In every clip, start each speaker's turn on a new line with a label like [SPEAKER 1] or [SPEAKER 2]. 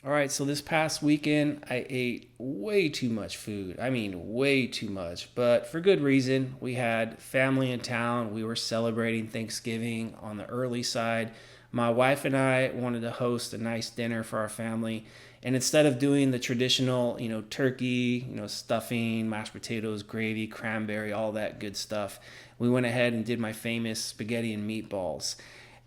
[SPEAKER 1] All right, so this past weekend, I ate way too much food. I mean, way too much, but for good reason. We had family in town. We were celebrating Thanksgiving on the early side. My wife and I wanted to host a nice dinner for our family. And instead of doing the traditional, turkey, stuffing, mashed potatoes, gravy, cranberry, all that good stuff, we went ahead and did my famous spaghetti and meatballs.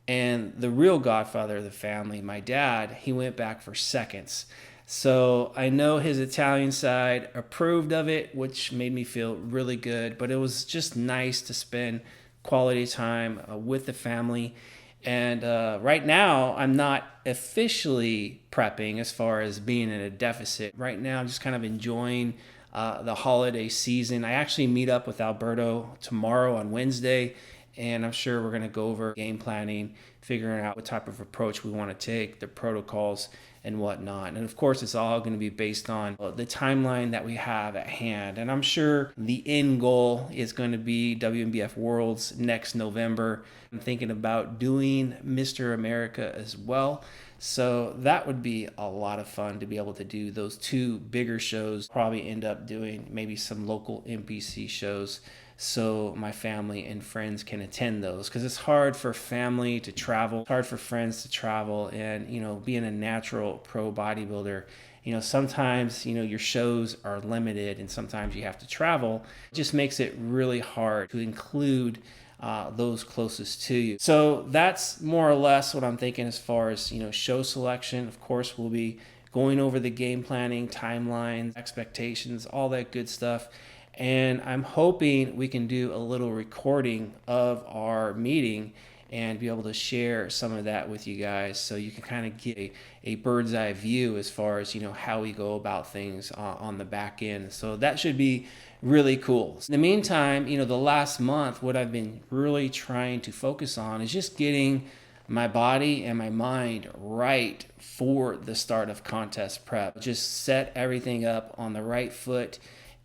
[SPEAKER 1] And the real godfather of the family, my dad, he went back for seconds. So I know his Italian side approved of it, which made me feel really good. But it was just nice to spend quality time with the family. And right now, I'm not officially prepping as far as being in a deficit. Right now, I'm just kind of enjoying the holiday season. I actually meet up with Alberto tomorrow on Wednesday, and I'm sure we're going to go over game planning, figuring out what type of approach we want to take, the protocols and whatnot. And of course, it's all going to be based on the timeline that we have at hand. And I'm sure the end goal is going to be WNBF Worlds next November. I'm thinking about doing Mr. America as well. So that would be a lot of fun to be able to do those two bigger shows. Probably end up doing maybe some local NPC shows so my family and friends can attend those, because it's hard for family to travel, it's hard for friends to travel. And being a natural pro bodybuilder, sometimes your shows are limited and sometimes you have to travel. It just makes it really hard to include those closest to you. So that's more or less what I'm thinking as far as show selection. Of course, we'll be going over the game planning, timelines, expectations, all that good stuff. And I'm hoping we can do a little recording of our meeting and be able to share some of that with you guys, so you can kind of get a bird's eye view as far as how we go about things on the back end. So that should be really cool. In the meantime, the last month, what I've been really trying to focus on is just getting my body and my mind right for the start of contest prep. Just set everything up on the right foot.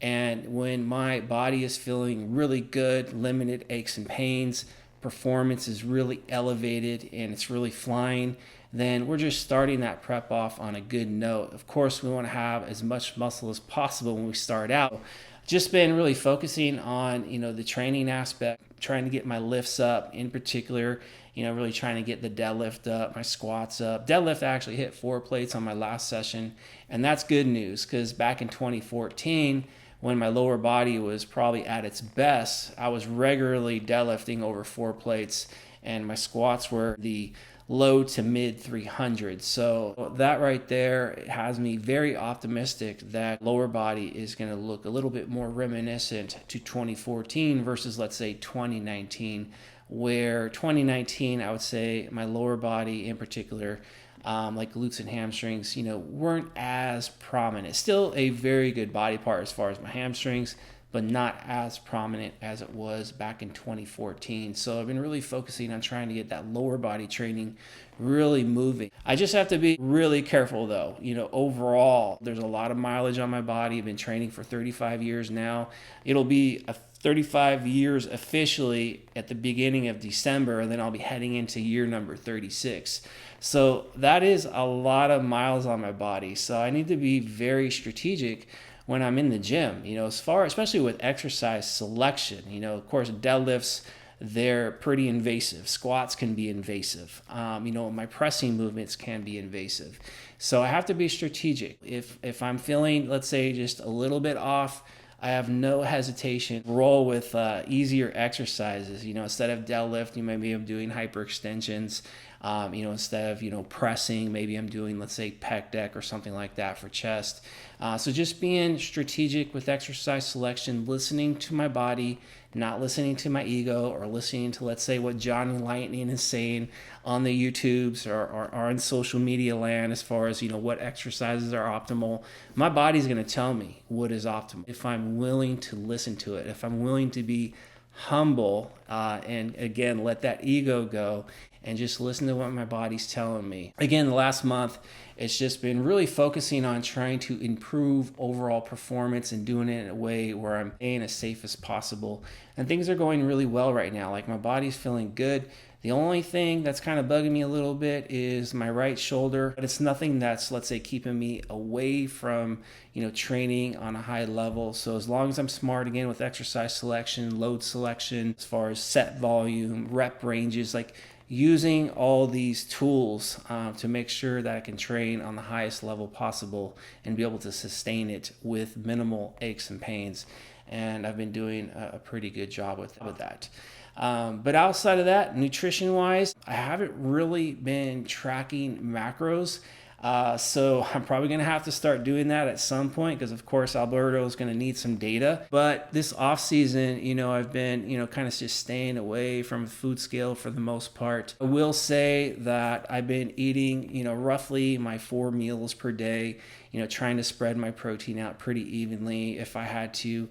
[SPEAKER 1] And when my body is feeling really good, limited aches and pains, performance is really elevated and it's really flying, then we're just starting that prep off on a good note. Of course, we want to have as much muscle as possible when we start out. Just been really focusing on, the training aspect, trying to get my lifts up in particular, really trying to get the deadlift up, my squats up. Deadlift, I actually hit 4 plates on my last session, and that's good news, because back in 2014, when my lower body was probably at its best, I was regularly deadlifting over 4 plates, and my squats were the low to mid 300s. So that right there has me very optimistic that lower body is going to look a little bit more reminiscent to 2014 versus, let's say, 2019, where 2019, I would say my lower body in particular, like glutes and hamstrings, weren't as prominent. Still a very good body part as far as my hamstrings, but not as prominent as it was back in 2014. So I've been really focusing on trying to get that lower body training really moving. I just have to be really careful though. Overall, there's a lot of mileage on my body. I've been training for 35 years now. It'll be 35 years officially at the beginning of December, and then I'll be heading into year number 36. So that is a lot of miles on my body. So I need to be very strategic when I'm in the gym, especially with exercise selection. Of course, deadlifts, they're pretty invasive. Squats can be invasive. My pressing movements can be invasive. So I have to be strategic. If I'm feeling, let's say, just a little bit off, I have no hesitation. Roll with easier exercises. Instead of deadlift, maybe I'm doing hyperextensions. Instead of, pressing, maybe I'm doing, let's say, pec deck or something like that for chest. So just being strategic with exercise selection, listening to my body, not listening to my ego or listening to, let's say, what Johnny Lightning is saying on the YouTubes or on social media land as far as, what exercises are optimal. My body's going to tell me what is optimal if I'm willing to listen to it, if I'm willing to be humble and, again, let that ego go and just listen to what my body's telling me. Again, the last month, it's just been really focusing on trying to improve overall performance and doing it in a way where I'm staying as safe as possible. And things are going really well right now. Like, my body's feeling good. The only thing that's kind of bugging me a little bit is my right shoulder, but it's nothing that's, let's say, keeping me away from, training on a high level. So as long as I'm smart again with exercise selection, load selection, as far as set volume, rep ranges, like using all these tools to make sure that I can train on the highest level possible and be able to sustain it with minimal aches and pains. And I've been doing a pretty good job with that. But outside of that, nutrition wise, I haven't really been tracking macros. So I'm probably going to have to start doing that at some point because, of course, Alberto is going to need some data. But this off season, I've been, kind of just staying away from food scale for the most part. I will say that I've been eating, roughly my 4 meals per day, trying to spread my protein out pretty evenly. If I had to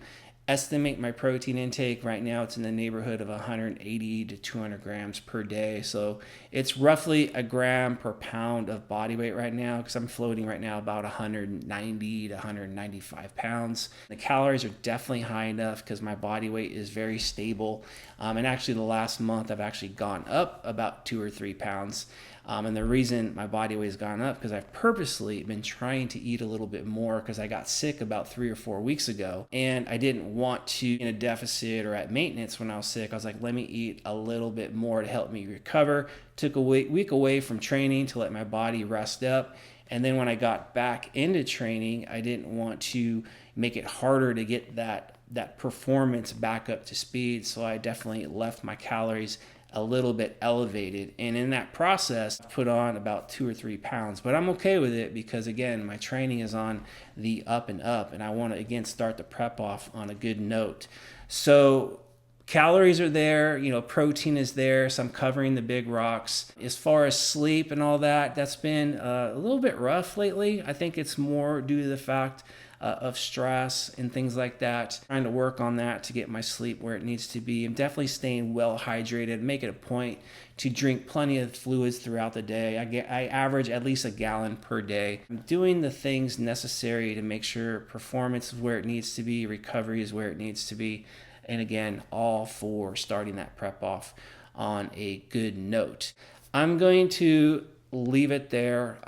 [SPEAKER 1] estimate my protein intake right now, it's in the neighborhood of 180 to 200 grams per day. So it's roughly a gram per pound of body weight right now, because I'm floating right now about 190 to 195 pounds. The calories are definitely high enough because my body weight is very stable. And actually the last month I've actually gone up about 2 or 3 pounds. And the reason my body weight has gone up because I've purposely been trying to eat a little bit more because I got sick about 3 or 4 weeks ago and I didn't want to in a deficit or at maintenance when I was sick. I was like, let me eat a little bit more to help me recover. Took a week away from training to let my body rest up. And then when I got back into training, I didn't want to make it harder to get that performance back up to speed. So I definitely left my calories a little bit elevated, and in that process put on about 2 or 3 pounds. But I'm okay with it because again, my training is on the up and up, and I want to again start the prep off on a good note. So calories are there, protein is there, so I'm covering the big rocks. As far as sleep and all that, that's been a little bit rough lately. I think it's more due to the fact of stress and things like that. Trying to work on that to get my sleep where it needs to be. I'm definitely staying well hydrated. Make it a point to drink plenty of fluids throughout the day. I average at least a gallon per day. I'm doing the things necessary to make sure performance is where it needs to be, recovery is where it needs to be. And again, all for starting that prep off on a good note. I'm going to leave it there.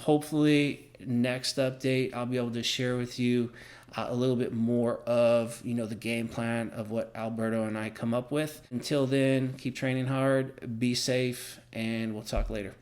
[SPEAKER 1] Hopefully next update I'll be able to share with you a little bit more of the game plan of what Alberto and I come up with. Until then, keep training hard, be safe, and we'll talk later.